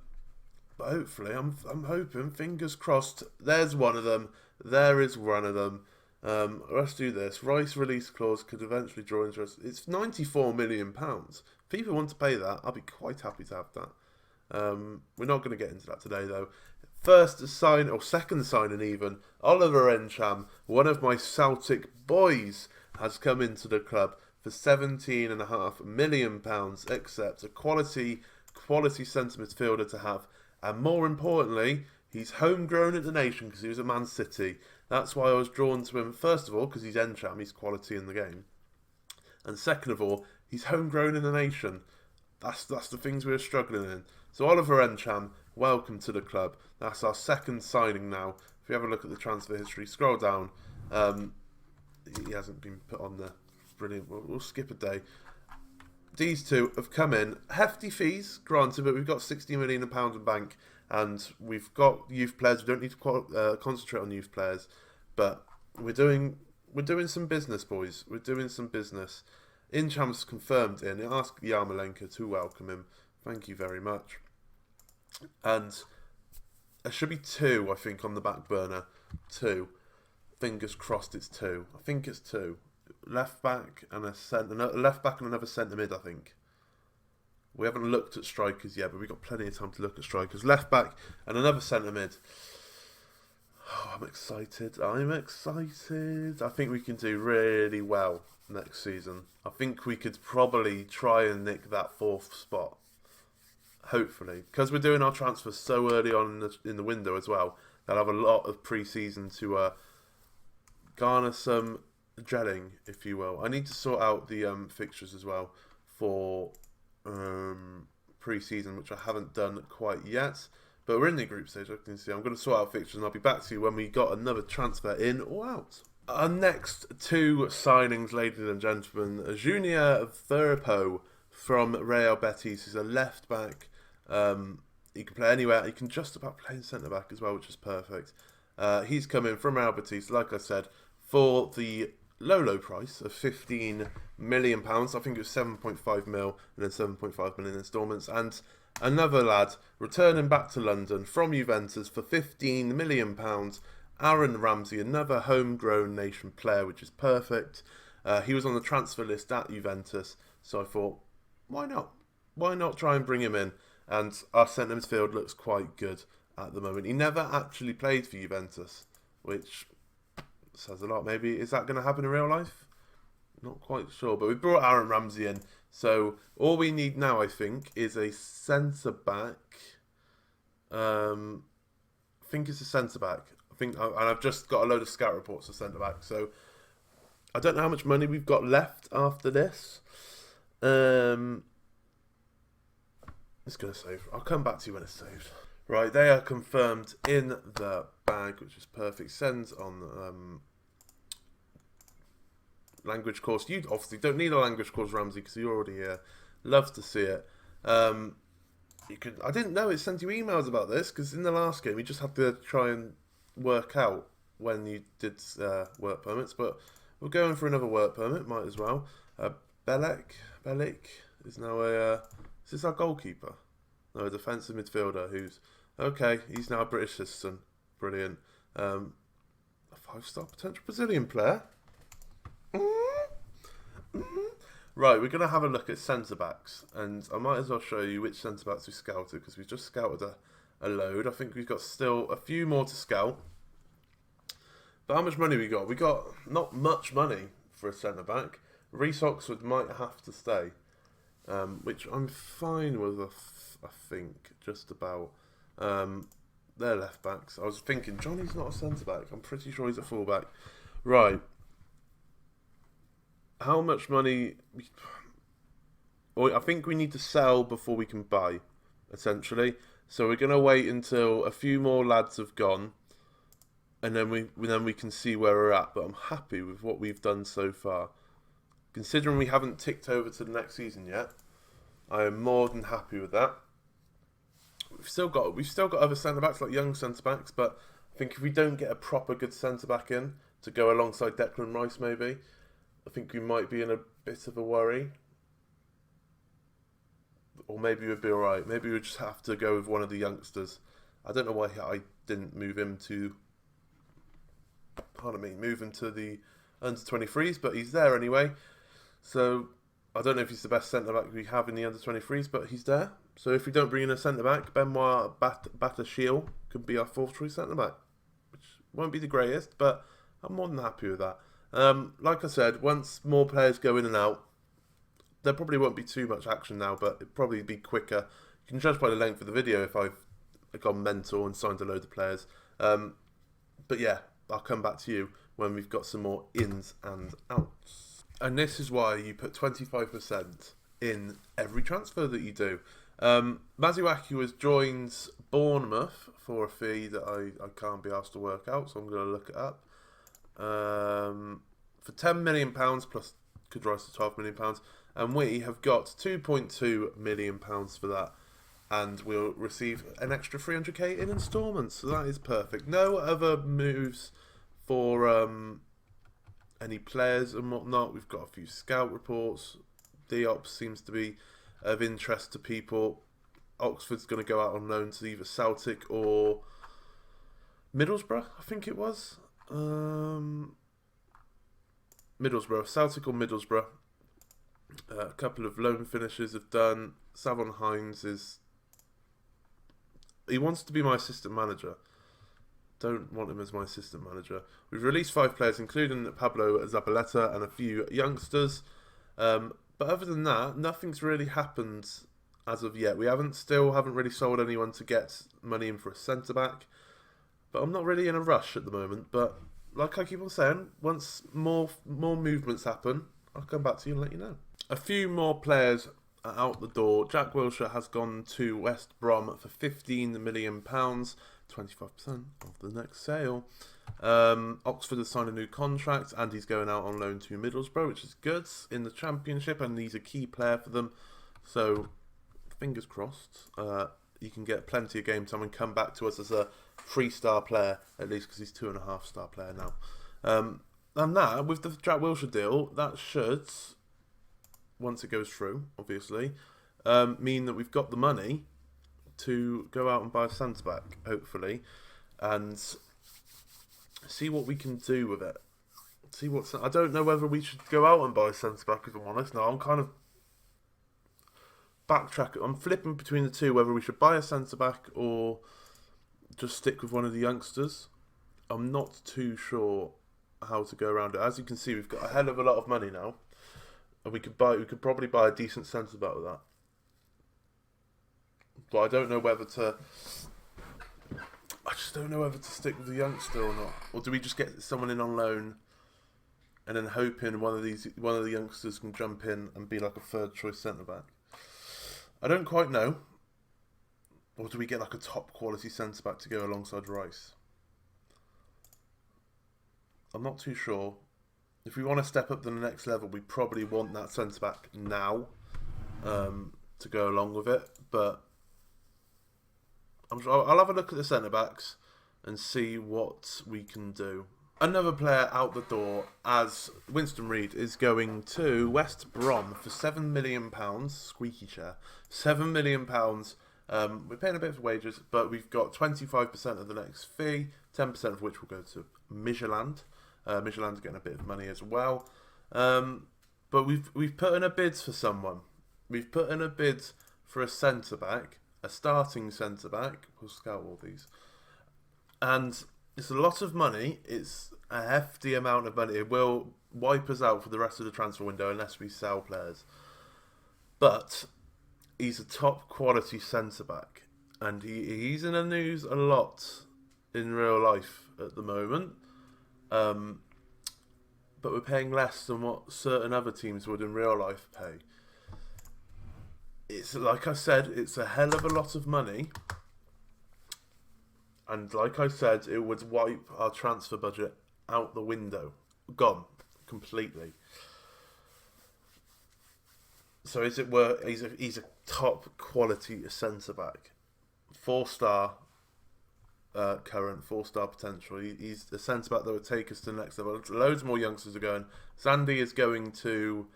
hopefully, I'm hoping, fingers crossed. There's one of them. There is one of them. Let's do this. Rice release clause could eventually draw interest. It's £94 million. People want to pay that. I'll be quite happy to have that. We're not going to get into that today, though. Second signing even, Oliver Encham, one of my Celtic boys, has come into the club for £17.5 million, except a quality centre midfielder to have. And more importantly, he's homegrown at the nation because he was at Man City. That's why I was drawn to him, first of all, because he's Encham, he's quality in the game. And second of all, he's homegrown in the nation. That's the things we're struggling in. So Oliver Encham, welcome to the club. That's our second signing now. If you have a look at the transfer history, scroll down. He hasn't been put on there. Brilliant. We'll skip a day. these two have come in. Hefty fees, granted, but we've got £60 million in bank, and we've got youth players. We don't need to concentrate on youth players, but we're doing some business, boys. We're doing some business. Incham's confirmed in. Ask Yarmolenko to welcome him. Thank you very much. And there should be 2, I think, on the back burner. 2. Fingers crossed it's 2. I think it's 2. Left back and another centre mid, I think. We haven't looked at strikers yet, but we've got plenty of time to look at strikers. Left back and another centre mid. Oh, I'm excited. I think we can do really well next season. I think we could probably try and nick that 4th spot. Hopefully. Because we're doing our transfers so early on in the window as well. They'll have a lot of pre-season to garner some gelling, if you will. I need to sort out the fixtures as well for pre-season, which I haven't done quite yet. But we're in the group stage, I can see. I'm going to sort out fixtures and I'll be back to you when we got another transfer in or out. Our next 2 signings, ladies and gentlemen. Junior Firpo from Real Betis. He's a left back. He can play anywhere. He can just about play in centre back as well, which is perfect. He's come in from Real Betis, like I said, for the low price of £15 million. I think it was 7.5 mil and then 7.5 million instalments. And another lad returning back to London from Juventus for £15 million. Aaron Ramsey, another homegrown nation player, which is perfect. He was on the transfer list at Juventus, so I thought, why not? Why not try and bring him in? And our centre midfield looks quite good at the moment. He never actually played for Juventus, which says a lot. Maybe, is that going to happen in real life? Not quite sure, but we brought Aaron Ramsey in. So all we need now, I think, is a centre-back. I think it's a centre-back. And I've just got a load of scout reports for centre-back. So I don't know how much money we've got left after this. It's going to save. I'll come back to you when it's saved. Right, they are confirmed in the bag, which is perfect. Sends on language course. You obviously don't need a language course, Ramsey, because you're already here. Love to see it. You could. I didn't know it sent you emails about this, because in the last game you just had to try and work out when you did work permits. But we're going for another work permit. Might as well. Belek is now a. Is this our goalkeeper? No, a defensive midfielder who's... Okay, he's now a British citizen. Brilliant. A 5-star potential Brazilian player. Right, we're going to have a look at centre-backs. And I might as well show you which centre-backs we scouted, because we've just scouted a load. I think we've got still a few more to scout. But how much money we got? We got not much money for a centre-back. Reece Oxford might have to stay. Which I'm fine with, I think, just about. They're left backs. I was thinking, Johnny's not a centre back. I'm pretty sure he's a full back. Right. How much money? I think we need to sell before we can buy, essentially. So we're going to wait until a few more lads have gone, and then we can see where we're at. But I'm happy with what we've done so far. Considering we haven't ticked over to the next season yet, I am more than happy with that. We've still got other centre backs, like young centre backs, but I think if we don't get a proper good centre back in to go alongside Declan Rice, maybe, I think we might be in a bit of a worry. Or maybe we'd be alright. Maybe we just have to go with one of the youngsters. I don't know why I didn't move him to the under-23s, but he's there anyway. So, I don't know if he's the best centre-back we have in the under-23s, but he's there. So, if we don't bring in a centre-back, Benoit Bataille could be our 4th choice centre-back, which won't be the greatest, but I'm more than happy with that. Like I said, once more players go in and out, there probably won't be too much action now, but it'll probably be quicker. You can judge by the length of the video if I've gone mental and signed a load of players. But yeah, I'll come back to you when we've got some more ins and outs. And this is why you put 25% in every transfer that you do. Mazuaki has joined Bournemouth for a fee that I can't be asked to work out, so I'm going to look it up. For £10 million plus could rise to £12 million. and we have got £2.2 million for that, and we'll receive an extra 300k in instalments. So that is perfect. No other moves for any players and whatnot. We've got a few scout reports. Diop seems to be of interest to people. Oxford's going to go out on loan to either Celtic or Middlesbrough, I think it was. Middlesbrough, Celtic or Middlesbrough. A couple of loan finishes have done. Savon Hines he wants to be my assistant manager. Don't want him as my assistant manager. We've released 5 players, including Pablo Zabaleta and a few youngsters. But other than that, nothing's really happened as of yet. We haven't really sold anyone to get money in for a centre back. But I'm not really in a rush at the moment. But like I keep on saying, once more movements happen, I'll come back to you and let you know. A few more players are out the door. Jack Wilshere has gone to West Brom for £15 million, 25% of the next sale. Oxford has signed a new contract and he's going out on loan to Middlesbrough, which is good in the Championship, and he's a key player for them. So, fingers crossed, you can get plenty of game time and come back to us as a 3-star player, at least, because he's 2.5-star player now. And that, with the Jack Wilshere deal, that should, once it goes through, obviously, mean that we've got the money to go out and buy a centre-back, hopefully, and see what we can do with it. I don't know whether we should go out and buy a centre-back, if I'm honest. No, I'm kind of backtracking. I'm flipping between the two, whether we should buy a centre-back or just stick with one of the youngsters. I'm not too sure how to go around it. As you can see, we've got a hell of a lot of money now, and we could probably buy a decent centre-back with that. But I don't know whether to. I just don't know whether to stick with the youngster or not, or do we just get someone in on loan, and then hoping one of the youngsters can jump in and be like a third choice centre back? I don't quite know. Or do we get like a top quality centre back to go alongside Rice? I'm not too sure. If we want to step up to the next level, we probably want that centre back now to go along with it. But I'll have a look at the centre backs and see what we can do. Another player out the door, as Winston Reid is going to West Brom for £7 million. Squeaky chair. £7 million. We're paying a bit for wages, but we've got 25% of the next fee, 10% of which will go to Midtjylland. Midtjylland's getting a bit of money as well. But we've put in a bid for someone. We've put in a bid for a centre-back, a starting centre-back. We'll scout all these. And it's a lot of money. It's a hefty amount of money. It will wipe us out for the rest of the transfer window unless we sell players. But he's a top quality centre-back. And he's in the news a lot in real life at the moment. But we're paying less than what certain other teams would in real life pay. It's like I said, it's a hell of a lot of money. And like I said, it would wipe our transfer budget out the window. Gone. Completely. So is it worth... He's a top quality centre-back. 4-star current, 4-star potential. He's a centre-back that would take us to the next level. Loads more youngsters are going. Zandy is going to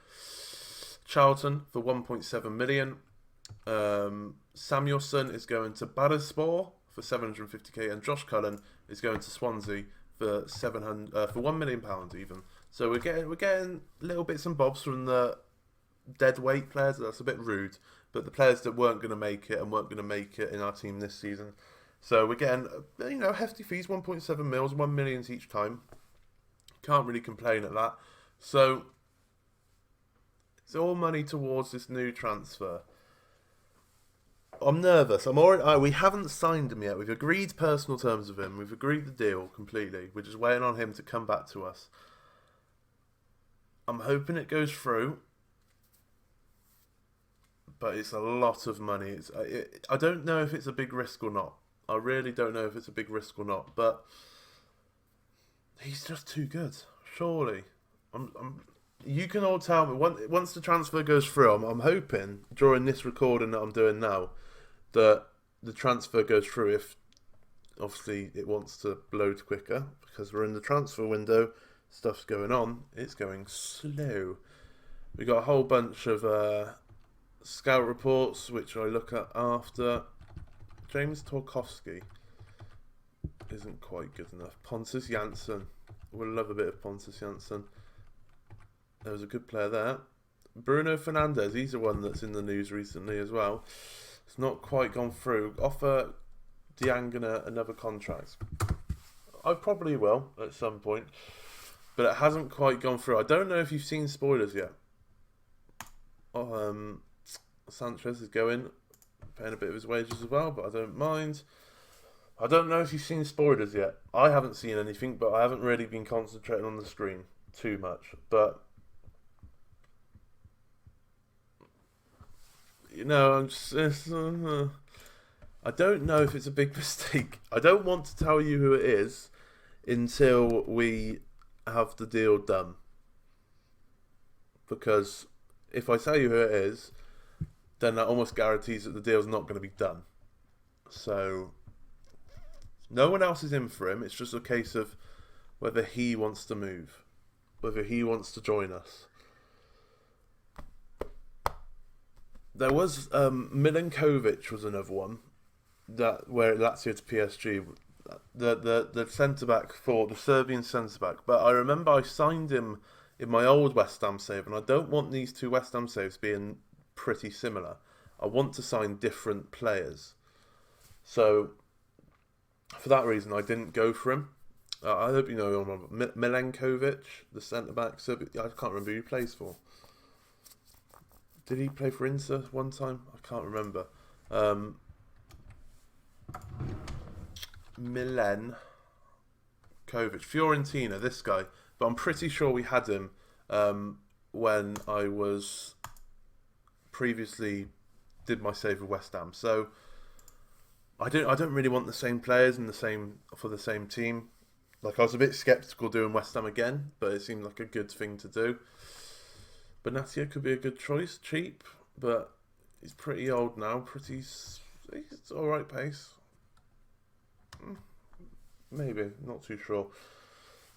Charlton for 1.7 million. Samuelson is going to Badaspor for 750k, and Josh Cullen is going to Swansea for £1 million even. So we're getting little bits and bobs from the dead weight players. That's a bit rude, but the players that weren't going to make it and weren't going to make it in our team this season. So we're getting hefty fees, 1.7 mils, 1 million each time. Can't really complain at that. So it's all money towards this new transfer. I'm nervous. We haven't signed him yet. We've agreed personal terms with him. We've agreed the deal completely. We're just waiting on him to come back to us. I'm hoping it goes through. But it's a lot of money. I don't know if it's a big risk or not. I really don't know if it's a big risk or not. But he's just too good. Surely. You can all tell me once the transfer goes through. I'm hoping during this recording that I'm doing now that the transfer goes through. If obviously it wants to load quicker because we're in the transfer window, stuff's going on. It's going slow. We got a whole bunch of scout reports which I look at after. James Torkowski isn't quite good enough. Pontus Jansson. We'll love a bit of Pontus Jansson. There was a good player there. Bruno Fernandes, he's the one that's in the news recently as well. It's not quite gone through. Offer Diangana another contract. I probably will at some point, but it hasn't quite gone through. I don't know if you've seen spoilers yet. Sanchez is going, paying a bit of his wages as well, but I don't mind. I don't know if you've seen spoilers yet. I haven't seen anything, but I haven't really been concentrating on the screen too much. But you know, I'm just. I don't know if it's a big mistake. I don't want to tell you who it is until we have the deal done. Because if I tell you who it is, then that almost guarantees that the deal's not going to be done. So, no one else is in for him. It's just a case of whether he wants to move. Whether he wants to join us. There was Milinkovic was another one that where Lazio to PSG, the centre back for the Serbian centre back. But I remember I signed him in my old West Ham save, and I don't want these two West Ham saves being pretty similar. I want to sign different players. So for that reason, I didn't go for him. I hope you know him. Milenkovic, the centre back. I can't remember who he plays for. Did he play for Inter one time? I can't remember. Milenkovic, Fiorentina, this guy. But I'm pretty sure we had him when I was previously did my save with West Ham. So I don't really want the same players and for the same team. Like, I was a bit sceptical doing West Ham again, but it seemed like a good thing to do. Benatia could be a good choice, cheap, but he's pretty old now. It's all right pace. Maybe, not too sure.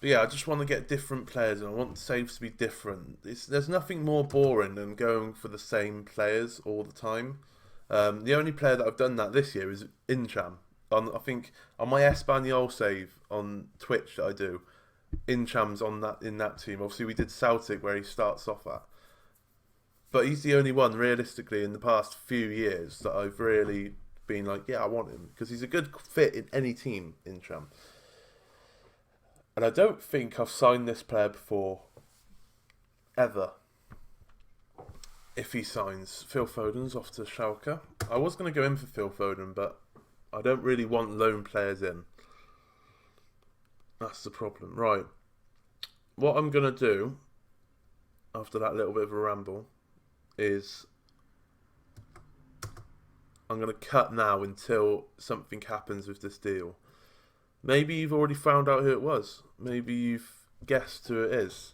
But yeah, I just want to get different players, and I want saves to be different. There's nothing more boring than going for the same players all the time. The only player that I've done that this year is Incham. I think on my Espanyol save on Twitch that I do, Incham's in that team. Obviously, we did Celtic where he starts off at. But he's the only one, realistically, in the past few years that I've really been like, yeah, I want him. Because he's a good fit in any team, Incham. And I don't think I've signed this player before, ever. If he signs, Phil Foden's off to Schalke. I was going to go in for Phil Foden, but I don't really want loan players in. That's the problem. Right. What I'm going to do, after that little bit of a ramble, is I'm going to cut now until something happens with this deal. Maybe you've already found out who it was. Maybe you've guessed who it is.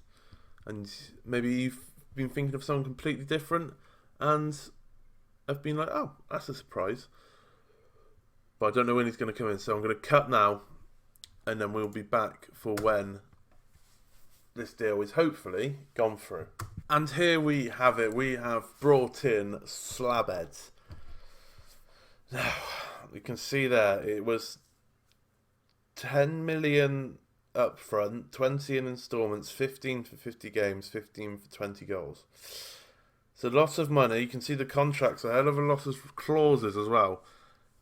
And maybe you've been thinking of someone completely different and have been like, oh, that's a surprise. But I don't know when he's going to come in. So I'm going to cut now, and then we'll be back for when this deal is hopefully gone through. And here we have it. We have brought in Slabhead. Now, you can see there, it was 10 million up front, 20 in instalments, 15 for 50 games, 15 for 20 goals. So lots of money. You can see the contracts, a hell of a lot of clauses as well.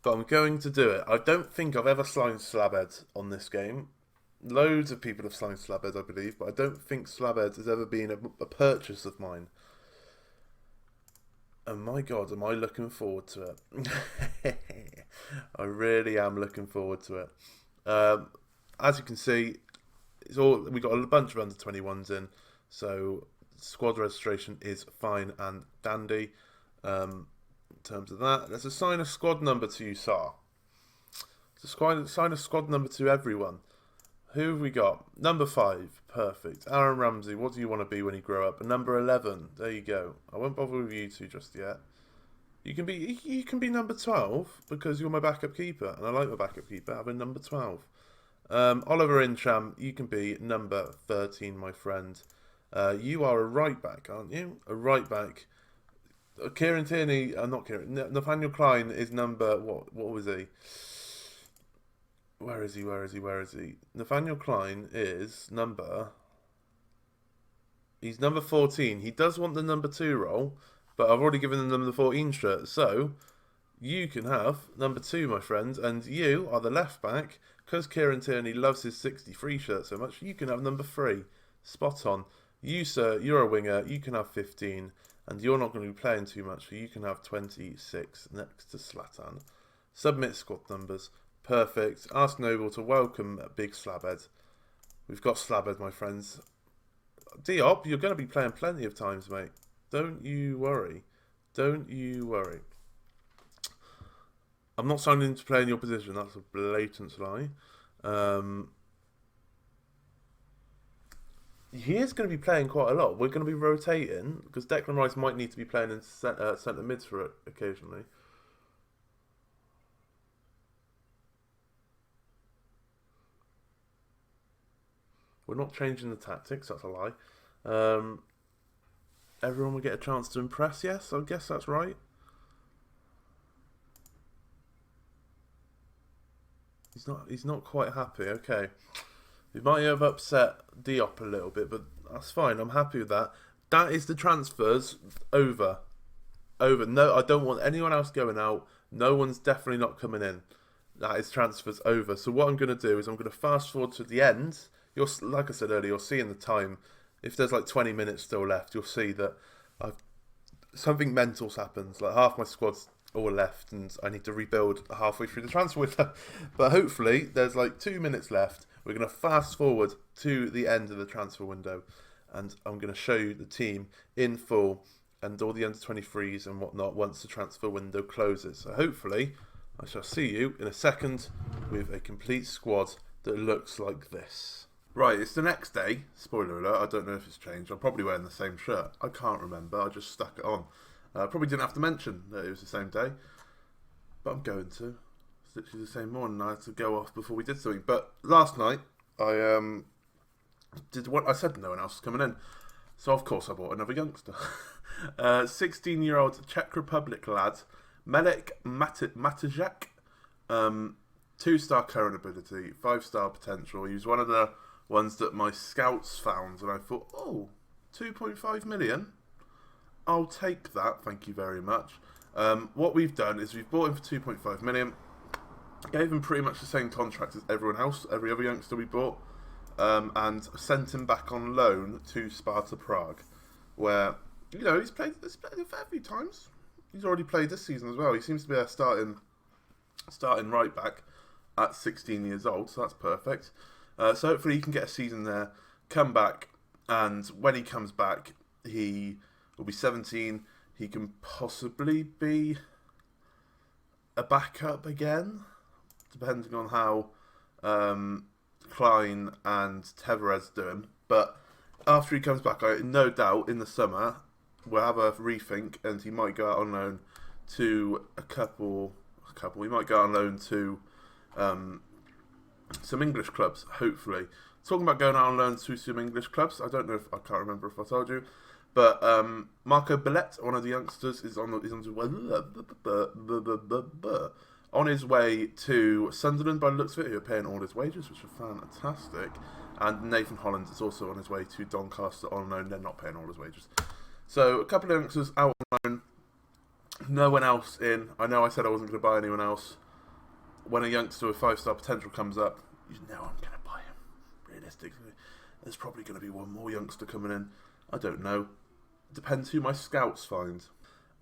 But I'm going to do it. I don't think I've ever signed Slabhead on this game. Loads of people have signed Slabhead, I believe, but I don't think Slabhead has ever been a purchase of mine. And my God, am I looking forward to it. I really am looking forward to it. As you can see, we got a bunch of under 21s in, so squad registration is fine and dandy. In terms of that, let's assign a squad number to you, Sar. Let's assign a squad number to everyone. Who have we got? Number 5, perfect. Aaron Ramsey, what do you want to be when you grow up? And number 11, there you go. I won't bother with you two just yet. You can be number 12 because you're my backup keeper, and I like my backup keeper having number 12. Oliver Incham, you can be number 13, my friend. You are a right back, aren't you? A right back. Kieran Tierney, not Kieran. Nathaniel Klein is number what? What was he? Where is he? Nathaniel Klein is number. He's number 14. He does want the number 2 role, but I've already given them the 14 shirt, so you can have number 2, my friend, and you are the left back, because Kieran Tierney loves his 63 shirt so much, you can have number 3. Spot on. You, sir, you're a winger, you can have 15, and you're not going to be playing too much, so you can have 26 next to Zlatan. Submit squad numbers. Perfect. Ask Noble to welcome Big Slabhead. We've got Slabhead, my friends. Diop, you're going to be playing plenty of times, mate. Don't you worry. Don't you worry. I'm not signing to play in your position. That's a blatant lie. He is going to be playing quite a lot. We're going to be rotating because Declan Rice might need to be playing in centre mids for it occasionally. We're not changing the tactics. That's a lie. Everyone will get a chance to impress. Yes, I guess that's right. He's not quite happy. Okay. We might have upset Diop a little bit, but that's fine. I'm happy with that. That is the transfers over. No, I don't want anyone else going out. No one's definitely not coming in. That is transfers over. So what I'm going to do is I'm going to fast forward to the end. Like I said earlier, you'll see in the time, if there's like 20 minutes still left, you'll see that something mental's happened. Like half my squad's all left and I need to rebuild halfway through the transfer window. But hopefully there's like 2 minutes left. We're going to fast forward to the end of the transfer window and I'm going to show you the team in full and all the under-23s and whatnot once the transfer window closes. So hopefully I shall see you in a second with a complete squad that looks like this. Right, it's the next day. Spoiler alert, I don't know if it's changed. I'm probably wearing the same shirt. I can't remember, I just stuck it on. Probably didn't have to mention that it was the same day, but I'm going to. It's literally the same morning. I had to go off before we did something. But last night, I did what I said. No one else was coming in, so of course I bought another youngster. 16-year-old Czech Republic lad, Melek Matejak. 2-star current ability, 5-star potential. He was one of the ones that my scouts found, and I thought, oh, 2.5 million. I'll take that, thank you very much. What we've done is we've bought him for 2.5 million. Gave him pretty much the same contract as everyone else, every other youngster we bought, and sent him back on loan to Sparta Prague, where, you know, he's played a fair few times. He's already played this season as well. He seems to be a starting right back at 16 years old, so that's perfect. So hopefully he can get a season there, come back, and when he comes back, he will be 17. He can possibly be a backup again, depending on how Klein and Tavares do him. But after he comes back, no doubt in the summer we'll have a rethink, and he might go out on loan to a couple. He might go out on loan to some English clubs, hopefully. Talking about going out on loan to some English clubs, I can't remember if I told you, but Marco Bellet, one of the youngsters, is on his way to Sunderland by the looks of it, who are paying all his wages, which are fantastic. And Nathan Holland is also on his way to Doncaster on loan. They're not paying all his wages. So a couple of youngsters out on loan. No one else in. I know I said I wasn't going to buy anyone else. When a youngster with 5-star potential comes up, you know I'm going to buy him. Realistically, there's probably going to be one more youngster coming in. I don't know. Depends who my scouts find.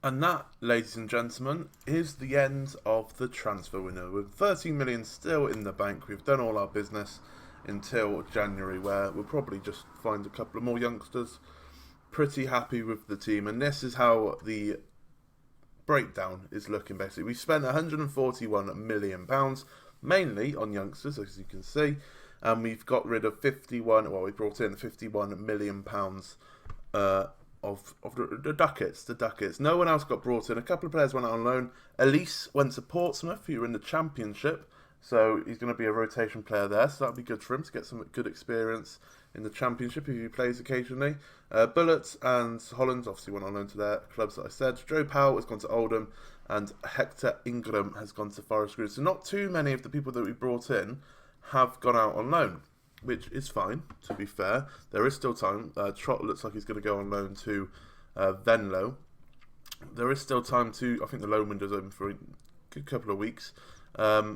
And that, ladies and gentlemen, is the end of the transfer window. With 13 million still in the bank, we've done all our business until January, where we'll probably just find a couple of more youngsters. Pretty happy with the team, and this is how the breakdown is looking. Basically, we spent £141 million, mainly on youngsters, as you can see. and we've got rid of 51. Well, we brought in £51 million of the Ducats. The Ducats. No one else got brought in. A couple of players went out on loan. Elise went to Portsmouth, who were in the Championship, so he's going to be a rotation player there. So that'll be good for him to get some good experience in the Championship if he plays occasionally. Bullet and Holland obviously went on loan to their clubs that I said. Joe Powell has gone to Oldham, and Hector Ingram has gone to Forest Green. So not too many of the people that we brought in have gone out on loan, which is fine, to be fair. There is still time. Trott looks like he's going to go on loan to Venlo. There is still time to... I think the loan window's open for a good couple of weeks. I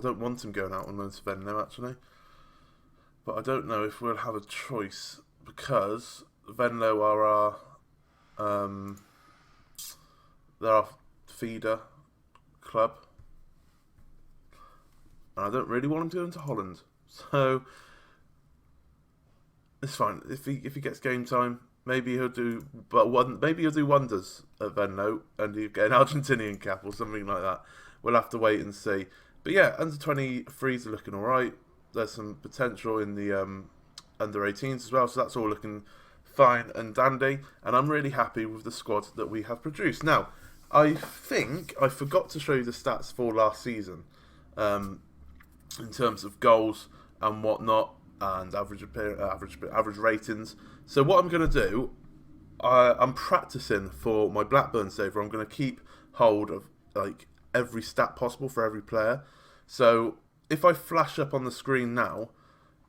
don't want him going out on loan to Venlo, actually. But I don't know if we'll have a choice, because Venlo are they're our feeder club. And I don't really want him to go into Holland. So it's fine. If he gets game time, maybe he'll do wonders at Venlo, and he'll get an Argentinian cap or something like that. We'll have to wait and see. But yeah, under 23s are looking alright. There's some potential in the under 18s as well, so that's all looking fine and dandy. And I'm really happy with the squad that we have produced. Now, I think I forgot to show you the stats for last season. In terms of goals and whatnot, and average ratings. So what I'm going to do, I'm practicing for my Blackburn save, where I'm going to keep hold of like every stat possible for every player. So if I flash up on the screen now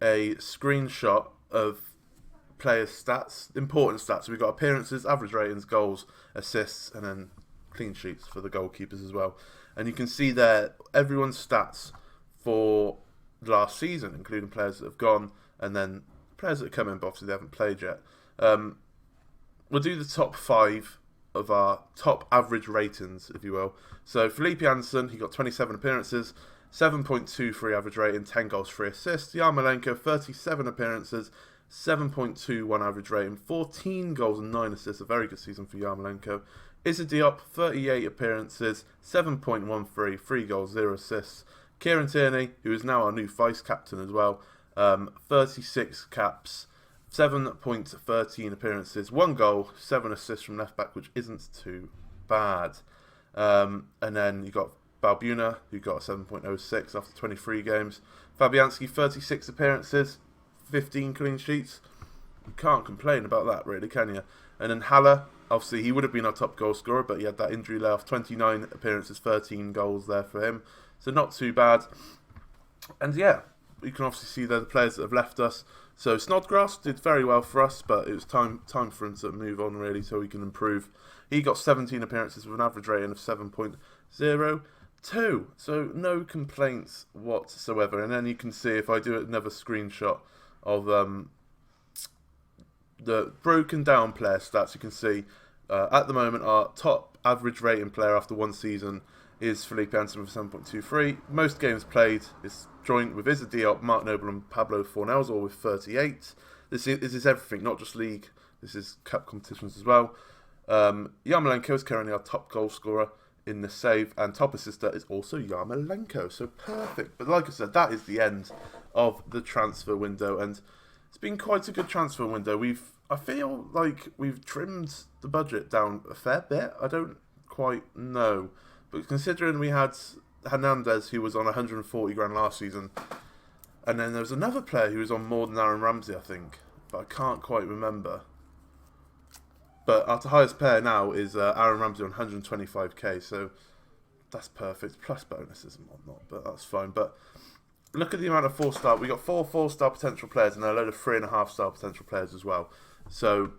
a screenshot of players' stats, important stats. So we've got appearances, average ratings, goals, assists, and then clean sheets for the goalkeepers as well. And you can see there everyone's stats for last season, including players that have gone, and then players that have come in, but obviously they haven't played yet. We'll do the top 5 of our top average ratings, if you will. So Felipe Anderson, he got 27 appearances, 7.23 average rating, 10 goals, 3 assists. Yarmolenko, 37 appearances, 7.21 average rating, 14 goals and 9 assists. A very good season for Yarmolenko. Issa Diop, 38 appearances, 7.13, 3 goals, 0 assists. Kieran Tierney, who is now our new vice-captain as well, 36 caps, 7.13 appearances, 1 goal, 7 assists from left-back, which isn't too bad. And then you got Balbuna, who got a 7.06 after 23 games. Fabianski, 36 appearances, 15 clean sheets. You can't complain about that, really, can you? And then Haller, obviously, he would have been our top goal scorer, but he had that injury layoff. 29 appearances, 13 goals there for him. So not too bad. And yeah, you can obviously see there the players that have left us. So Snodgrass did very well for us, but it was time for him to move on, really, so he can improve. He got 17 appearances with an average rating of 7.02. So no complaints whatsoever. And then you can see, if I do another screenshot of the broken down player stats, you can see at the moment our top average rating player after one season is Felipe Anderson with 7.23. Most games played is joint with Issa Diop, Mark Noble and Pablo Fornells, all with 38. This is everything, not just league. This is cup competitions as well. Yarmolenko is currently our top goal scorer in the save, and top assister is also Yarmolenko. So perfect. But like I said, that is the end of the transfer window, and it's been quite a good transfer window. I feel like we've trimmed the budget down a fair bit. I don't quite know. But considering we had Hernandez, who was on 140 grand last season, and then there was another player who was on more than Aaron Ramsey, I think, but I can't quite remember. But our highest player now is Aaron Ramsey on 125k, so that's perfect, plus bonuses and whatnot, but that's fine. But look at the amount of 4-star. We got 4 4-star potential players and a load of 3.5-star potential players as well. So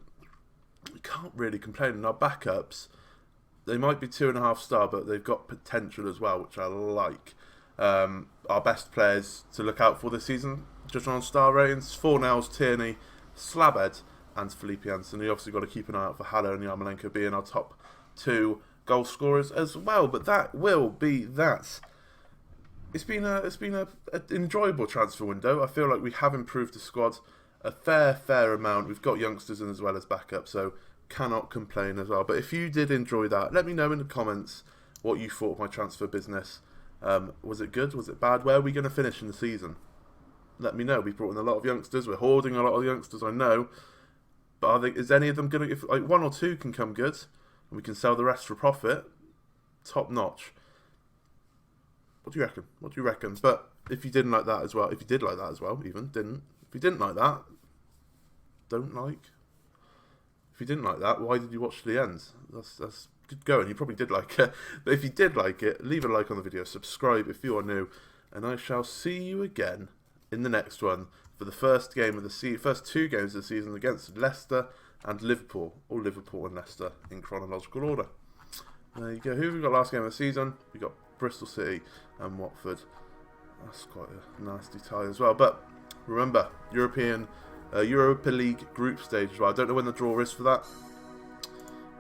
we can't really complain. And our backups, they might be 2.5-star, but they've got potential as well, which I like. Our best players to look out for this season, just on star ratings: Fornells, Tierney, Slabhead, and Felipe Anderson. We obviously got to keep an eye out for Haller and Yarmolenko being our top 2 goal scorers as well. But that will be that. It's been an enjoyable transfer window. I feel like we have improved the squad a fair amount. We've got youngsters in as well as backup, so cannot complain as well. But if you did enjoy that, let me know in the comments what you thought of my transfer business. Was it good? Was it bad? Where are we going to finish in the season? Let me know. We've brought in a lot of youngsters. We're hoarding a lot of youngsters, I know. But is any of them going to... If like 1 or 2 can come good, and we can sell the rest for profit, top notch. What do you reckon? What do you reckon? But if you didn't like that as well, if you did like that as well, even, didn't. If you didn't like that, don't like. If you didn't like that, why did you watch to the end? That's good going. You probably did like it. But if you did like it, leave a like on the video, subscribe if you are new, and I shall see you again in the next one for the first game of the first 2 games of the season against Leicester and Liverpool, or Liverpool and Leicester in chronological order. There you go. Who have we got last game of the season? We got Bristol City and Watford. That's quite a nasty tie as well. But remember, Europa League group stage as well. I don't know when the draw is for that,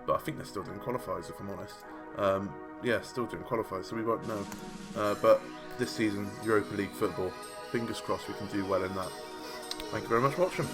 but I think they're still doing qualifiers, if I'm honest. Yeah, still doing qualifiers, so we won't know. But this season, Europa League football. Fingers crossed we can do well in that. Thank you very much for watching.